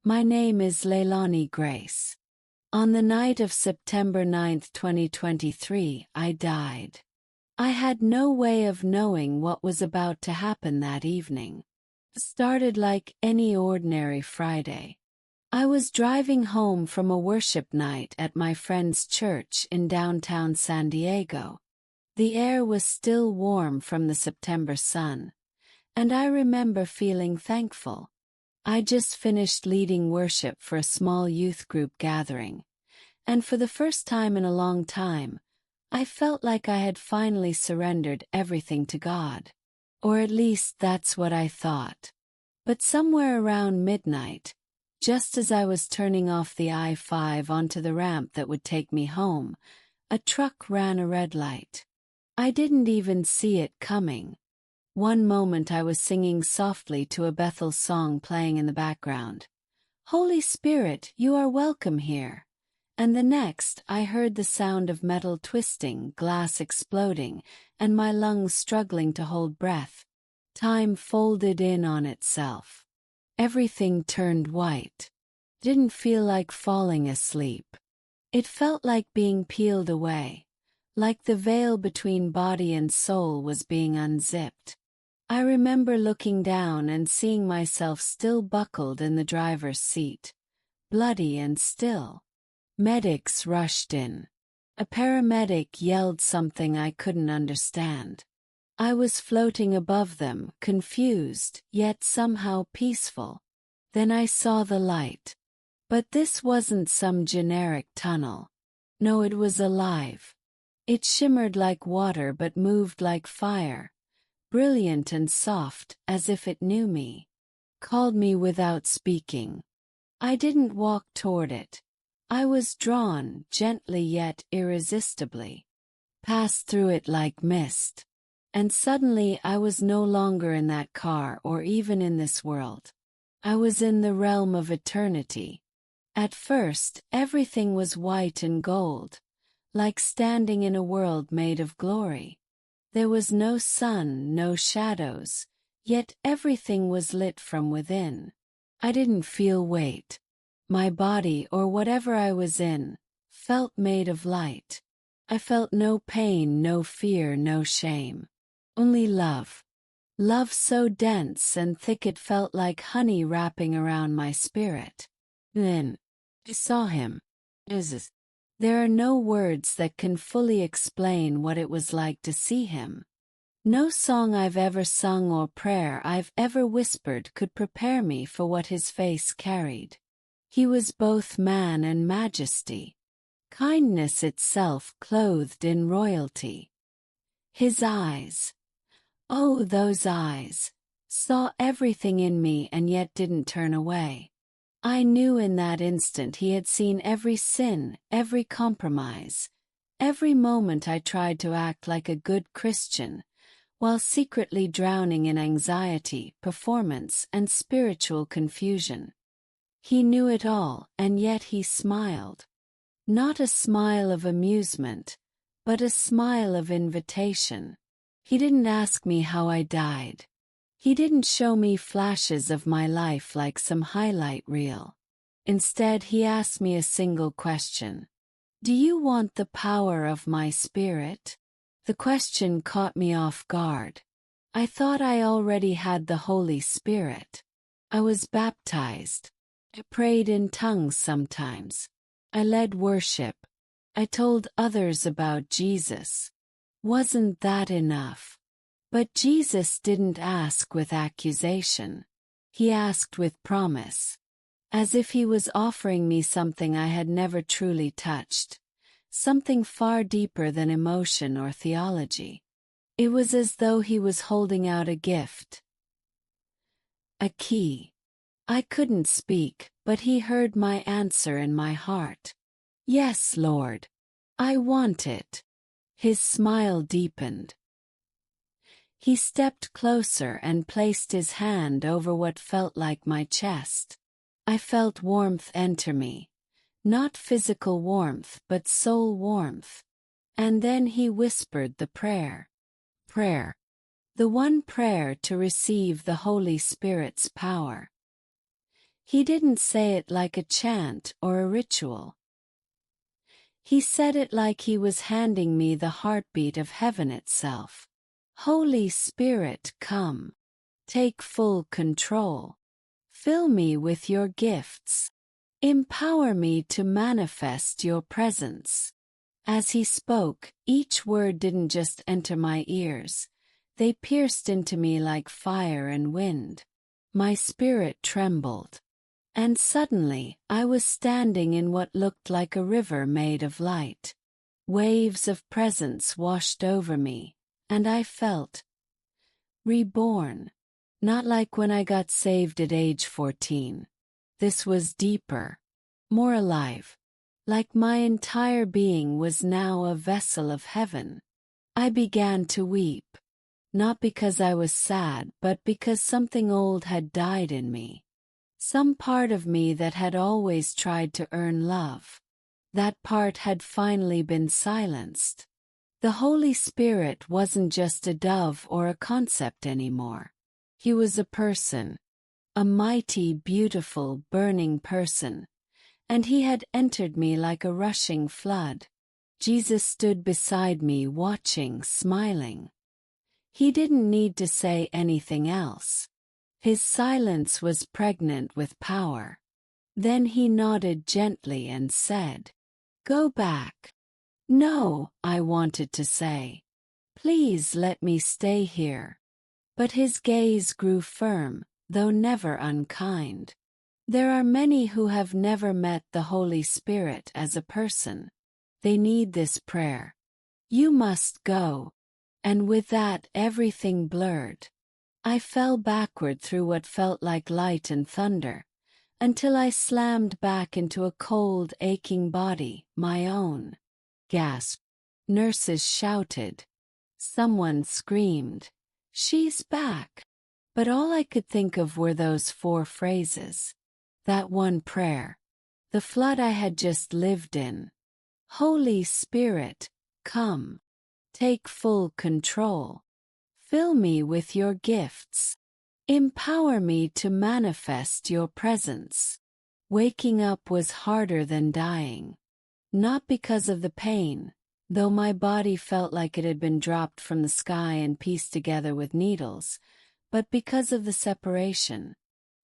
My name is Leilani Grace. On the night of September 9, 2023, I died. I had no way of knowing what was about to happen that evening. It started like any ordinary Friday. I was driving home from a worship night at my friend's church in downtown San Diego. The air was still warm from the September sun, and I remember feeling thankful. I just finished leading worship for a small youth group gathering, and for the first time in a long time, I felt like I had finally surrendered everything to God. Or at least that's what I thought. But somewhere around midnight, just as I was turning off the I-5 onto the ramp that would take me home, a truck ran a red light. I didn't even see it coming. One moment I was singing softly to a Bethel song playing in the background. "Holy Spirit, you are welcome here." And the next, I heard the sound of metal twisting, glass exploding, and my lungs struggling to hold breath. Time folded in on itself. Everything turned white. Didn't feel like falling asleep. It felt like being peeled away, like the veil between body and soul was being unzipped. I remember looking down and seeing myself still buckled in the driver's seat, bloody and still. Medics rushed in. A paramedic yelled something I couldn't understand. I was floating above them, confused, yet somehow peaceful. Then I saw the light. But this wasn't some generic tunnel. No, it was alive. It shimmered like water but moved like fire. Brilliant and soft, as if it knew me. Called me without speaking. I didn't walk toward it. I was drawn, gently yet irresistibly. Passed through it like mist. And suddenly I was no longer in that car or even in this world. I was in the realm of eternity. At first, everything was white and gold, like standing in a world made of glory. There was no sun, no shadows, yet everything was lit from within. I didn't feel weight. My body, or whatever I was in, felt made of light. I felt no pain, no fear, no shame. Only love. Love so dense and thick it felt like honey wrapping around my spirit. Then, I saw him. Jesus. There are no words that can fully explain what it was like to see him. No song I've ever sung or prayer I've ever whispered could prepare me for what his face carried. He was both man and majesty. Kindness itself clothed in royalty. His eyes. Oh, those eyes. Saw everything in me and yet didn't turn away. I knew in that instant he had seen every sin, every compromise, every moment I tried to act like a good Christian, while secretly drowning in anxiety, performance, and spiritual confusion. He knew it all, and yet he smiled. Not a smile of amusement, but a smile of invitation. He didn't ask me how I died. He didn't show me flashes of my life like some highlight reel. Instead, he asked me a single question. Do you want the power of my spirit? The question caught me off guard. I thought I already had the Holy Spirit. I was baptized. I prayed in tongues sometimes. I led worship. I told others about Jesus. Wasn't that enough? But Jesus didn't ask with accusation. He asked with promise. As if he was offering me something I had never truly touched. Something far deeper than emotion or theology. It was as though he was holding out a gift. A key. I couldn't speak, but he heard my answer in my heart. Yes, Lord. I want it. His smile deepened. He stepped closer and placed his hand over what felt like my chest. I felt warmth enter me. Not physical warmth, but soul warmth. And then he whispered the prayer. Prayer. The one prayer to receive the Holy Spirit's power. He didn't say it like a chant or a ritual. He said it like he was handing me the heartbeat of heaven itself. Holy Spirit, come. Take full control. Fill me with your gifts. Empower me to manifest your presence. As he spoke, each word didn't just enter my ears. They pierced into me like fire and wind. My spirit trembled. And suddenly, I was standing in what looked like a river made of light. Waves of presence washed over me, and I felt reborn. Not like when I got saved at age 14. This was deeper, more alive. Like my entire being was now a vessel of heaven. I began to weep. Not because I was sad, but because something old had died in me. Some part of me that had always tried to earn love. That part had finally been silenced. The Holy Spirit wasn't just a dove or a concept anymore. He was a person. A mighty, beautiful, burning person. And he had entered me like a rushing flood. Jesus stood beside me watching, smiling. He didn't need to say anything else. His silence was pregnant with power. Then he nodded gently and said, "Go back." "No," I wanted to say. "Please let me stay here." But his gaze grew firm, though never unkind. There are many who have never met the Holy Spirit as a person. They need this prayer. You must go. And with that, everything blurred. I fell backward through what felt like light and thunder, until I slammed back into a cold, aching body, my own. Gasp. Nurses shouted. Someone screamed, "She's back." But all I could think of were those 4 phrases. That one prayer. The flood I had just lived in. Holy Spirit, come. Take full control. Fill me with your gifts. Empower me to manifest your presence. Waking up was harder than dying. Not because of the pain, though my body felt like it had been dropped from the sky and pieced together with needles, but because of the separation.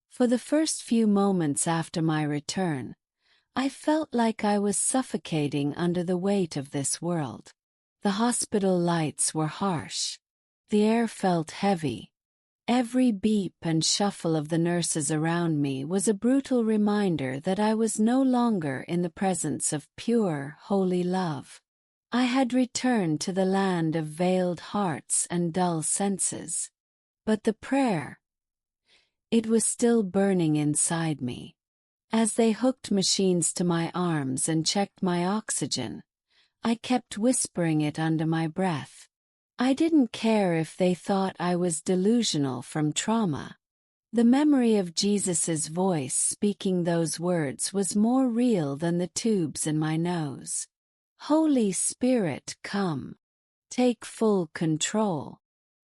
For the first few moments after my return, I felt like I was suffocating under the weight of this world. The hospital lights were harsh. The air felt heavy. Every beep and shuffle of the nurses around me was a brutal reminder that I was no longer in the presence of pure, holy love. I had returned to the land of veiled hearts and dull senses. But the prayer, it was still burning inside me. As they hooked machines to my arms and checked my oxygen, I kept whispering it under my breath. I didn't care if they thought I was delusional from trauma. The memory of Jesus's voice speaking those words was more real than the tubes in my nose. Holy Spirit, come. Take full control.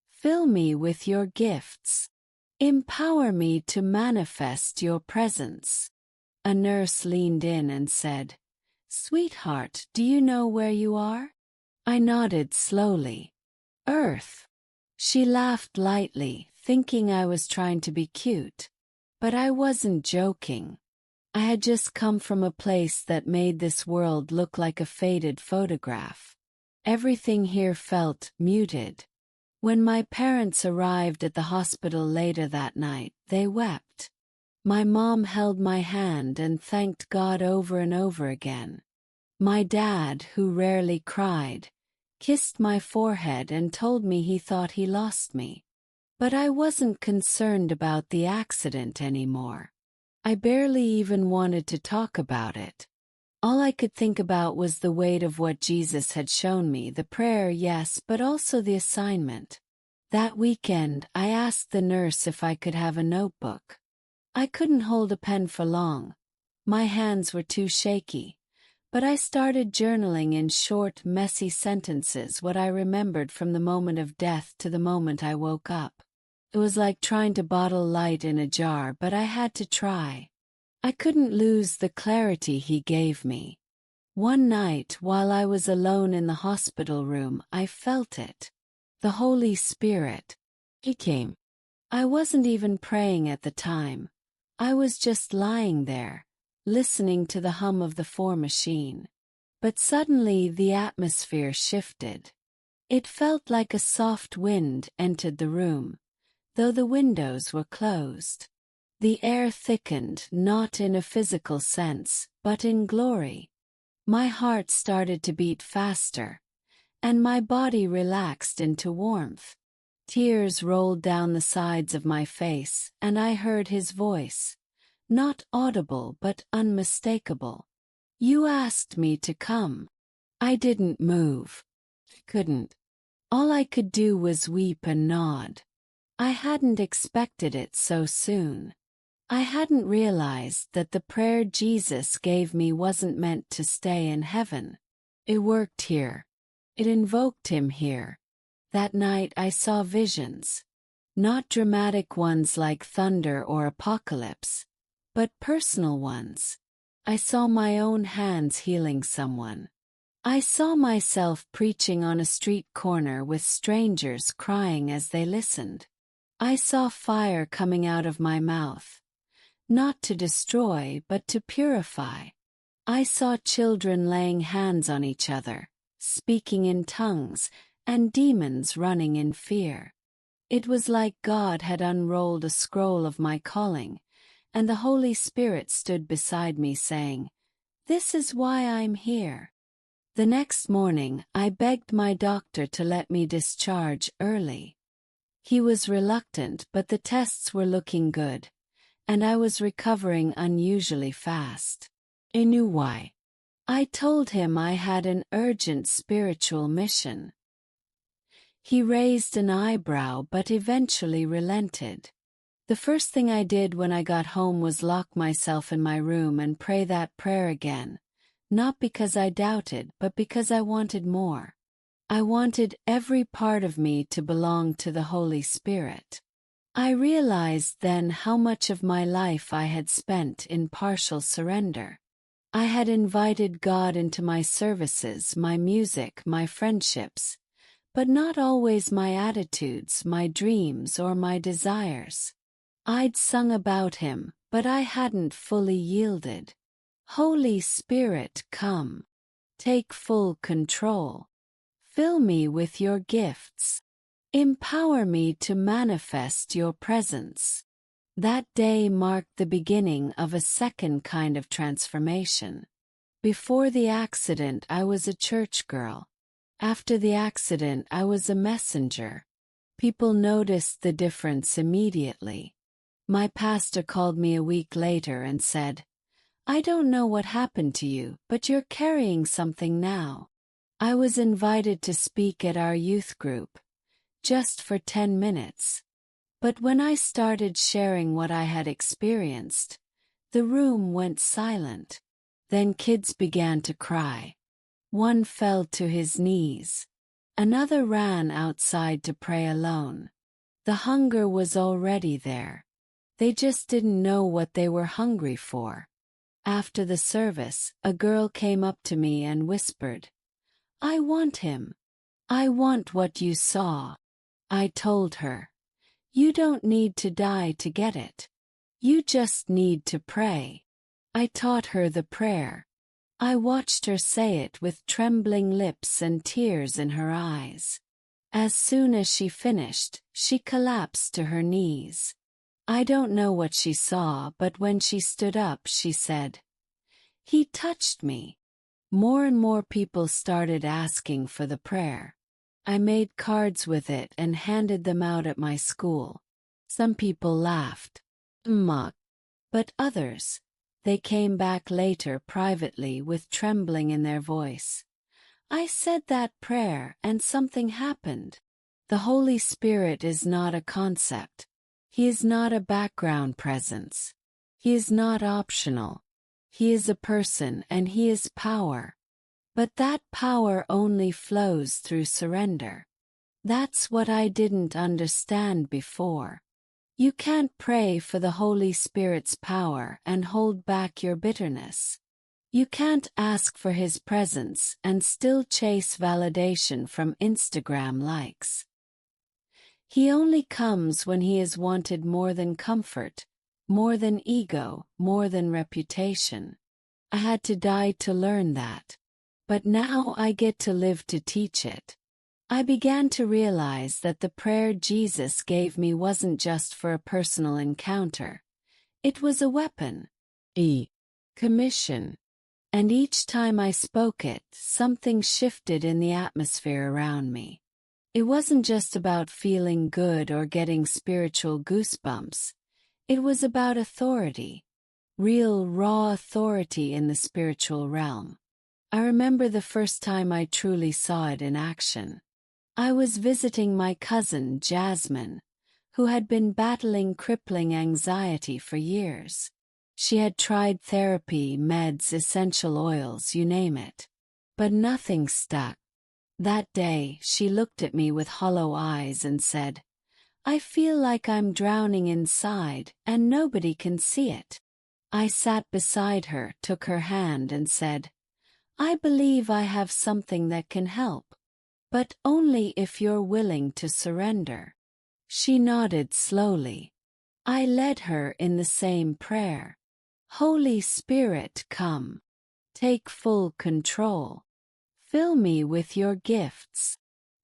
Fill me with your gifts. Empower me to manifest your presence. A nurse leaned in and said, "Sweetheart, do you know where you are?" I nodded slowly. "Earth." She laughed lightly, thinking I was trying to be cute. But I wasn't joking. I had just come from a place that made this world look like a faded photograph. Everything here felt muted. When my parents arrived at the hospital later that night, they wept. My mom held my hand and thanked God over and over again. My dad, who rarely cried, kissed my forehead and told me he thought he lost me. But I wasn't concerned about the accident anymore. I barely even wanted to talk about it. All I could think about was the weight of what Jesus had shown me, the prayer, yes, but also the assignment. That weekend, I asked the nurse if I could have a notebook. I couldn't hold a pen for long. My hands were too shaky. But I started journaling in short, messy sentences what I remembered from the moment of death to the moment I woke up. It was like trying to bottle light in a jar, but I had to try. I couldn't lose the clarity he gave me. One night, while I was alone in the hospital room, I felt it. The Holy Spirit. He came. I wasn't even praying at the time. I was just lying there, listening to the hum of the 4 machine. But suddenly the atmosphere shifted. It felt like a soft wind entered the room, though the windows were closed. The air thickened, not in a physical sense, but in glory. My heart started to beat faster, and my body relaxed into warmth. Tears rolled down the sides of my face, and I heard his voice, not audible but unmistakable. You asked me to come. I didn't move. Couldn't. All I could do was weep and nod. I hadn't expected it so soon. I hadn't realized that the prayer Jesus gave me wasn't meant to stay in heaven. It worked here. It invoked him here. That night I saw visions. Not dramatic ones like thunder or apocalypse, but personal ones. I saw my own hands healing someone. I saw myself preaching on a street corner with strangers crying as they listened. I saw fire coming out of my mouth. Not to destroy, but to purify. I saw children laying hands on each other, speaking in tongues, and demons running in fear. It was like God had unrolled a scroll of my calling, and the Holy Spirit stood beside me saying, "This is why I'm here." The next morning, I begged my doctor to let me discharge early. He was reluctant, but the tests were looking good, and I was recovering unusually fast. I knew why. I told him I had an urgent spiritual mission. He raised an eyebrow but eventually relented. The first thing I did when I got home was lock myself in my room and pray that prayer again, not because I doubted, but because I wanted more. I wanted every part of me to belong to the Holy Spirit. I realized then how much of my life I had spent in partial surrender. I had invited God into my services, my music, my friendships, but not always my attitudes, my dreams, or my desires. I'd sung about him, but I hadn't fully yielded. Holy Spirit, come. Take full control. Fill me with your gifts. Empower me to manifest your presence. That day marked the beginning of a second kind of transformation. Before the accident, I was a church girl. After the accident, I was a messenger. People noticed the difference immediately. My pastor called me a week later and said, "I don't know what happened to you, but you're carrying something now." I was invited to speak at our youth group, just for 10 minutes. But when I started sharing what I had experienced, the room went silent. Then kids began to cry. One fell to his knees. Another ran outside to pray alone. The hunger was already there. They just didn't know what they were hungry for. After the service, a girl came up to me and whispered, "I want him. I want what you saw." I told her, "You don't need to die to get it. You just need to pray." I taught her the prayer. I watched her say it with trembling lips and tears in her eyes. As soon as she finished, she collapsed to her knees. I don't know what she saw, but when she stood up, she said, "He touched me." More and more people started asking for the prayer. I made cards with it and handed them out at my school. Some people laughed, mocked, but others, they came back later privately with trembling in their voice. "I said that prayer and something happened." The Holy Spirit is not a concept. He is not a background presence. He is not optional. He is a person and he is power. But that power only flows through surrender. That's what I didn't understand before. You can't pray for the Holy Spirit's power and hold back your bitterness. You can't ask for His presence and still chase validation from Instagram likes. He only comes when He is wanted more than comfort, more than ego, more than reputation. I had to die to learn that. But now I get to live to teach it. I began to realize that the prayer Jesus gave me wasn't just for a personal encounter. It was a weapon. Commission. And each time I spoke it, something shifted in the atmosphere around me. It wasn't just about feeling good or getting spiritual goosebumps. It was about authority. Real, raw authority in the spiritual realm. I remember the first time I truly saw it in action. I was visiting my cousin, Jasmine, who had been battling crippling anxiety for years. She had tried therapy, meds, essential oils, you name it. But nothing stuck. That day, she looked at me with hollow eyes and said, "I feel like I'm drowning inside, and nobody can see it." I sat beside her, took her hand and said, "I believe I have something that can help. But only if you're willing to surrender." She nodded slowly. I led her in the same prayer. Holy Spirit, come. Take full control. Fill me with your gifts.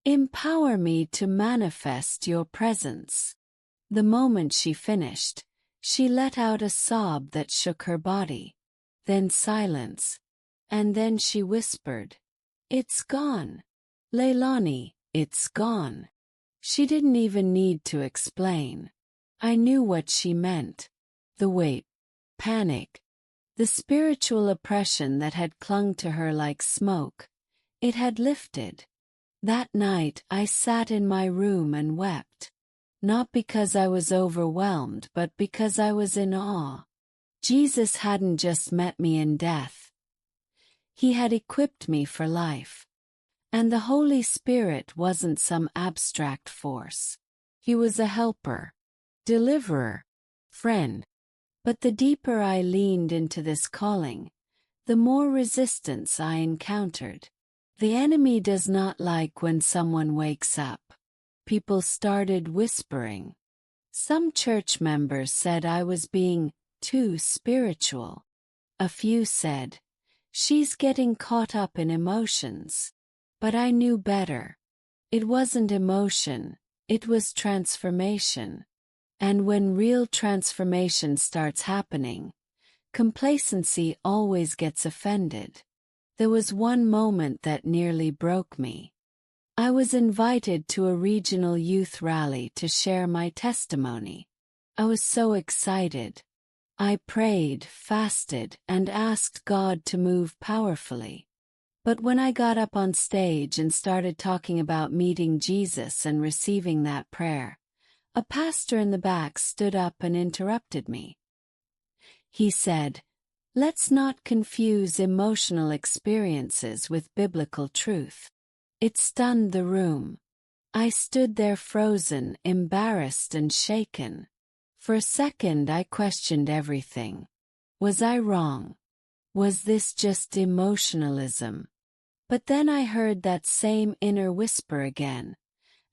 Empower me to manifest your presence. The moment she finished, she let out a sob that shook her body. Then silence. And then she whispered, "It's gone. Leilani, it's gone." She didn't even need to explain. I knew what she meant. The weight, panic, the spiritual oppression that had clung to her like smoke, it had lifted. That night I sat in my room and wept. Not because I was overwhelmed, but because I was in awe. Jesus hadn't just met me in death. He had equipped me for life. And the Holy Spirit wasn't some abstract force. He was a helper, deliverer, friend. But the deeper I leaned into this calling, the more resistance I encountered. The enemy does not like when someone wakes up. People started whispering. Some church members said I was being too spiritual. A few said, "She's getting caught up in emotions." But I knew better. It wasn't emotion, it was transformation. And when real transformation starts happening, complacency always gets offended. There was one moment that nearly broke me. I was invited to a regional youth rally to share my testimony. I was so excited. I prayed, fasted, and asked God to move powerfully. But when I got up on stage and started talking about meeting Jesus and receiving that prayer, a pastor in the back stood up and interrupted me. He said, "Let's not confuse emotional experiences with biblical truth." It stunned the room. I stood there frozen, embarrassed and shaken. For a second I questioned everything. Was I wrong? Was this just emotionalism? But then I heard that same inner whisper again,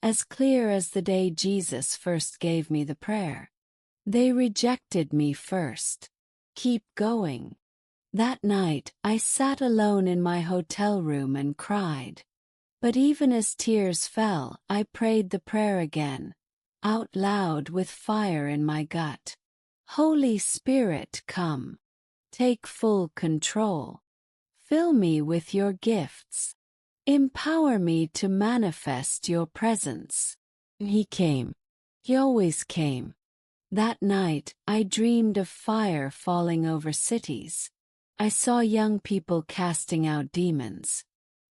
as clear as the day Jesus first gave me the prayer. They rejected me first. Keep going. That night, I sat alone in my hotel room and cried. But even as tears fell, I prayed the prayer again, out loud with fire in my gut. Holy Spirit, come. Take full control. Fill me with your gifts. Empower me to manifest your presence. He came. He always came. That night, I dreamed of fire falling over cities. I saw young people casting out demons.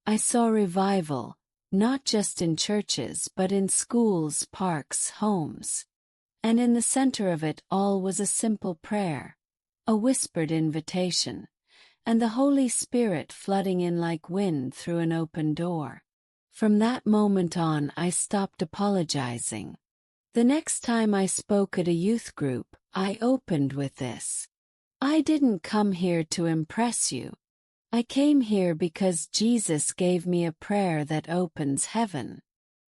I saw revival, not just in churches but in schools, parks, homes. And in the center of it all was a simple prayer, a whispered invitation, and the Holy Spirit flooding in like wind through an open door. From that moment on, I stopped apologizing. The next time I spoke at a youth group, I opened with this. I didn't come here to impress you. I came here because Jesus gave me a prayer that opens heaven.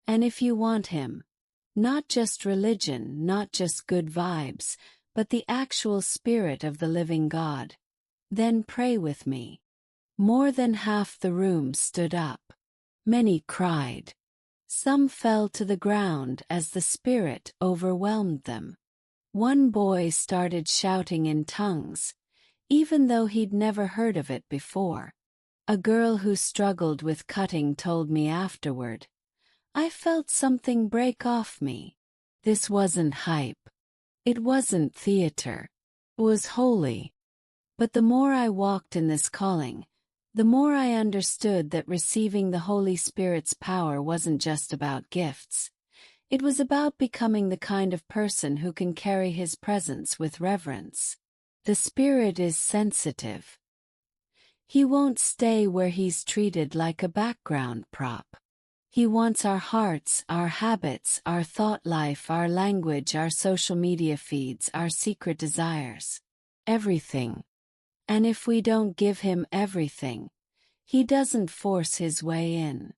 And if you want Him, not just religion, not just good vibes, but the actual Spirit of the living God, then pray with me. More than half the room stood up. Many cried. Some fell to the ground as the Spirit overwhelmed them. One boy started shouting in tongues, even though he'd never heard of it before. A girl who struggled with cutting told me afterward, "I felt something break off me." This wasn't hype. It wasn't theater. It was holy. But the more I walked in this calling, the more I understood that receiving the Holy Spirit's power wasn't just about gifts. It was about becoming the kind of person who can carry His presence with reverence. The Spirit is sensitive. He won't stay where He's treated like a background prop. He wants our hearts, our habits, our thought life, our language, our social media feeds, our secret desires. Everything. And if we don't give Him everything, He doesn't force His way in.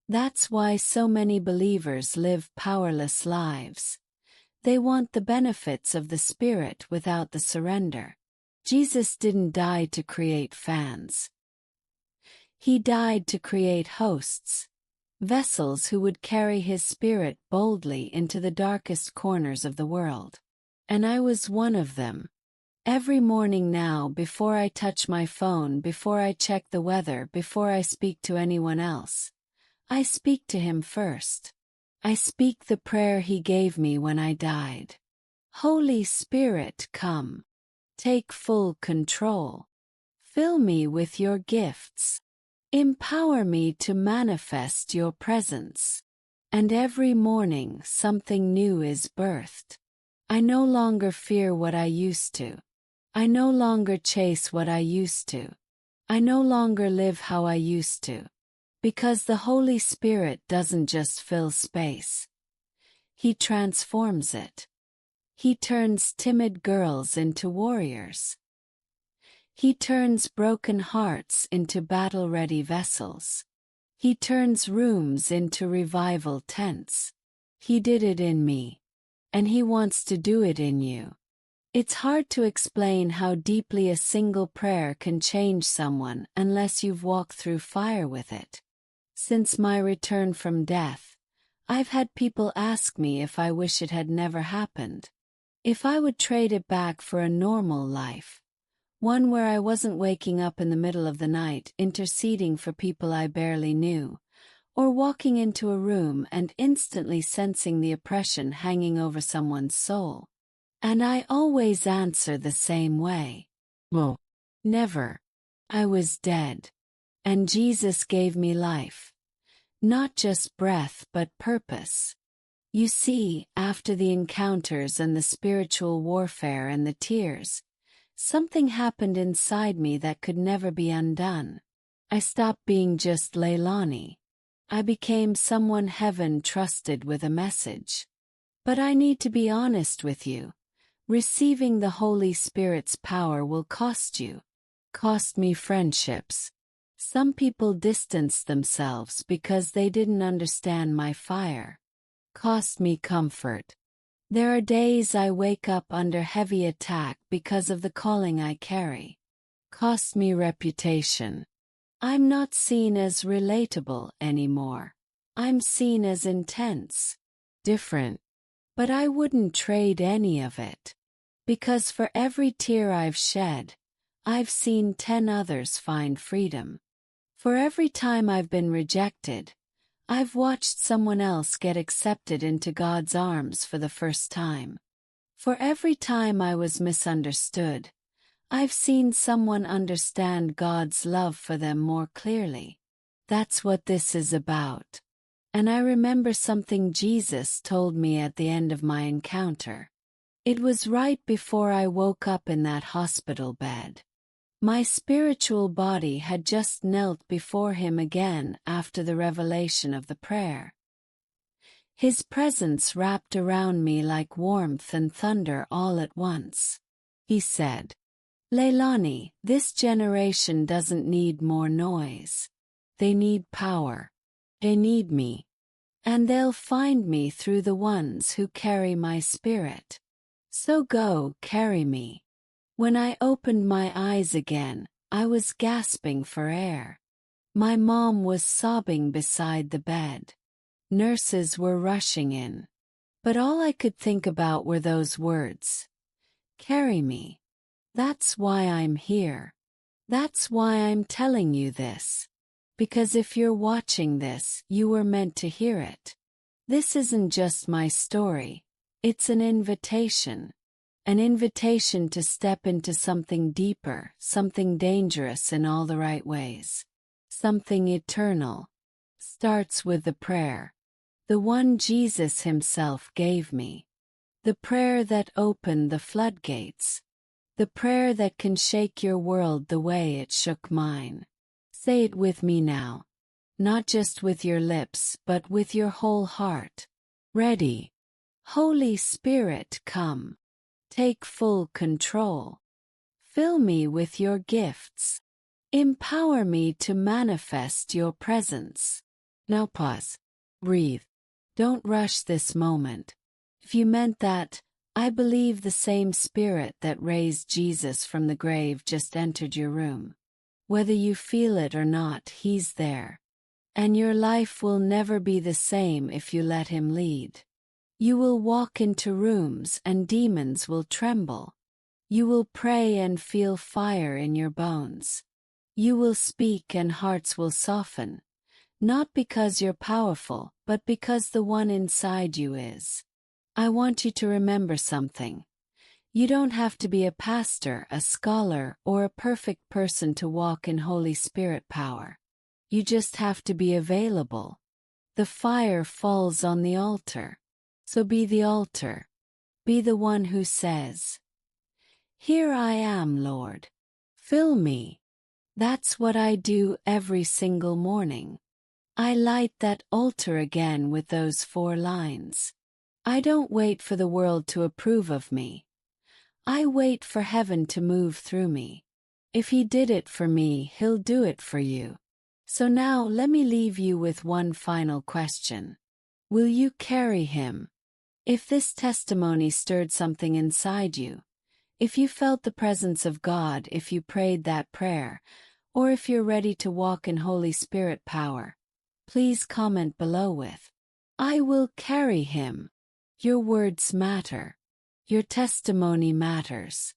That's why so many believers live powerless lives. They want the benefits of the Spirit without the surrender. Jesus didn't die to create fans. He died to create hosts, vessels who would carry His Spirit boldly into the darkest corners of the world. And I was one of them. Every morning now, before I touch my phone, before I check the weather, before I speak to anyone else, I speak to Him first. I speak the prayer He gave me when I died. Holy Spirit, come. Take full control. Fill me with your gifts. Empower me to manifest your presence. And every morning something new is birthed. I no longer fear what I used to. I no longer chase what I used to. I no longer live how I used to. Because the Holy Spirit doesn't just fill space. He transforms it. He turns timid girls into warriors. He turns broken hearts into battle-ready vessels. He turns rooms into revival tents. He did it in me. And He wants to do it in you. It's hard to explain how deeply a single prayer can change someone unless you've walked through fire with it. Since my return from death, I've had people ask me if I wish it had never happened. If I would trade it back for a normal life. One where I wasn't waking up in the middle of the night interceding for people I barely knew, or walking into a room and instantly sensing the oppression hanging over someone's soul. And I always answer the same way. Well, never. I was dead. And Jesus gave me life. Not just breath but purpose. You see, after the encounters and the spiritual warfare and the tears, something happened inside me that could never be undone. I stopped being just Leilani. I became someone heaven trusted with a message. But I need to be honest with you. Receiving the Holy Spirit's power will cost you. Cost me friendships. Some people distanced themselves because they didn't understand my fire. Cost me comfort. There are days I wake up under heavy attack because of the calling I carry. Cost me reputation. I'm not seen as relatable anymore. I'm seen as intense. Different. But I wouldn't trade any of it. Because for every tear I've shed, I've seen 10 others find freedom. For every time I've been rejected, I've watched someone else get accepted into God's arms for the first time. For every time I was misunderstood, I've seen someone understand God's love for them more clearly. That's what this is about. And I remember something Jesus told me at the end of my encounter. It was right before I woke up in that hospital bed. My spiritual body had just knelt before Him again after the revelation of the prayer. His presence wrapped around me like warmth and thunder all at once. He said, "Leilani, this generation doesn't need more noise. They need power. They need me. And they'll find me through the ones who carry my spirit. So go, carry me." When I opened my eyes again, I was gasping for air. My mom was sobbing beside the bed. Nurses were rushing in. But all I could think about were those words. Carry me. That's why I'm here. That's why I'm telling you this. Because if you're watching this, you were meant to hear it. This isn't just my story. It's an invitation. An invitation to step into something deeper, something dangerous in all the right ways. Something eternal. Starts with the prayer. The one Jesus himself gave me. The prayer that opened the floodgates. The prayer that can shake your world the way it shook mine. Say it with me now. Not just with your lips, but with your whole heart. Ready? Holy Spirit, come. Take full control. Fill me with your gifts. Empower me to manifest your presence. Now pause. Breathe. Don't rush this moment. If you meant that, I believe the same Spirit that raised Jesus from the grave just entered your room. Whether you feel it or not, He's there. And your life will never be the same if you let Him lead. You will walk into rooms and demons will tremble. You will pray and feel fire in your bones. You will speak and hearts will soften. Not because you're powerful, but because the one inside you is. I want you to remember something. You don't have to be a pastor, a scholar, or a perfect person to walk in Holy Spirit power. You just have to be available. The fire falls on the altar. So be the altar. Be the one who says, "Here I am, Lord. Fill me." That's what I do every single morning. I light that altar again with those 4 lines. I don't wait for the world to approve of me. I wait for heaven to move through me. If He did it for me, He'll do it for you. So now let me leave you with one final question. Will you carry Him? If this testimony stirred something inside you, if you felt the presence of God, if you prayed that prayer, or if you're ready to walk in Holy Spirit power, please comment below with, "I will carry Him." Your words matter. Your testimony matters.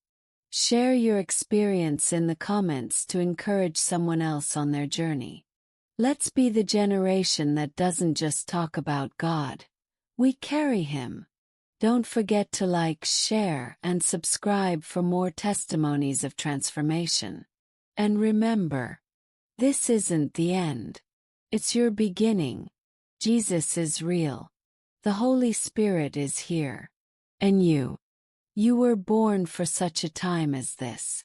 Share your experience in the comments to encourage someone else on their journey. Let's be the generation that doesn't just talk about God. We carry Him. Don't forget to like, share, and subscribe for more testimonies of transformation. And remember, this isn't the end. It's your beginning. Jesus is real. The Holy Spirit is here. And you were born for such a time as this.